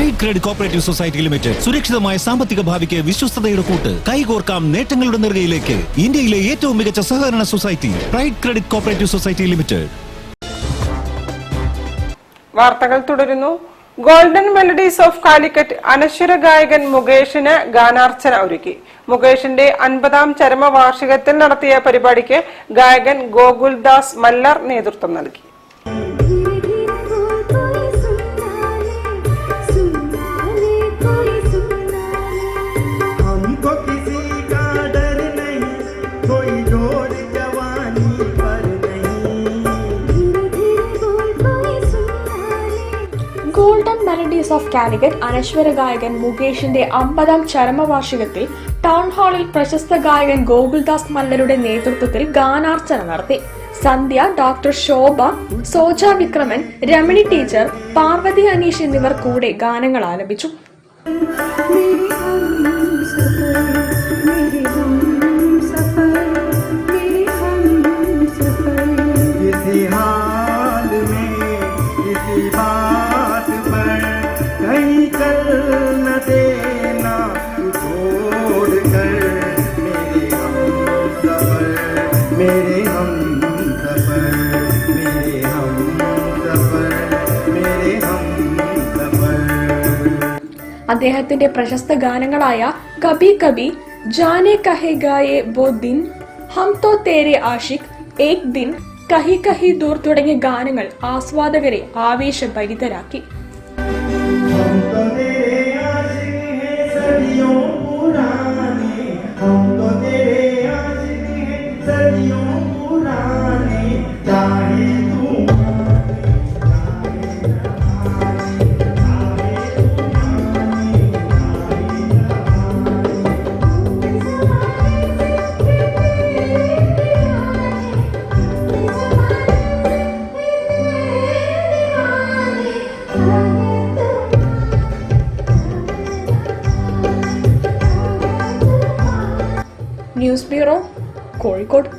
Pride credit cooperative society limited സുരക്ഷിതമായ സാമ്പത്തിക ഭാവിക്ക് വിശ്വസ്തതയുടെ കൂട്ട്. കൈകോർക്കാം നേട്ടങ്ങളുടെ നെറുകയിലേക്ക്. ഇന്ത്യയിലെ ഏറ്റവും മികച്ച സഹകരണ society pride credit cooperative society limited. വാർത്തകൾ തുടരുന്നു. ഗോൾഡൻ മെലഡീസ് ഓഫ് കാലിക്കറ്റ് അനശ്വര ഗായകൻ മുകേഷിന് ഗാനാർച്ചന ഒരുക്കി. മുകേഷിന്റെ 50ാം ചരമവാർഷികത്തിൽ നടത്തിയ പരിപാടിക്ക് ഗായകൻ ഗോകുൽദാസ് മല്ലർ നേതൃത്വം നൽകി. ഗോൾഡൻ മെലഡീസ് ഓഫ് കാലിക്കറ്റ് അനശ്വര ഗായകൻ മുകേഷിന്റെ 50ാം ചരമവാർഷികത്തിൽ ടൗൺ ഹാളിൽ പ്രശസ്ത ഗായകൻ ഗോകുൽദാസ് മല്ലരുടെ നേതൃത്വത്തിൽ ഗാനാർച്ചന നടത്തി. സന്ധ്യ, ഡോക്ടർ ശോഭ, സോജ വിക്രമൻ, രമണി ടീച്ചർ, പാർവതി അനീഷ് എന്നിവർ കൂടെ ഗാനങ്ങൾ ആലപിച്ചു. അദ്ദേഹത്തിന്റെ പ്രശസ്ത ഗാനങ്ങളായ കബി കബി, ജാനെ കഹേഗായെ വോ ദിൻ, ഹം തോ തേരെ ആഷിഖ്, ഏക് ദിൻ, കഹി കഹി ദൂർ തുടങ്ങിയ ഗാനങ്ങൾ ആസ്വാദകരെ ആവേശഭരിതരാക്കി. News bureau, Kozhikode.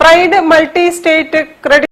Pride multi state credit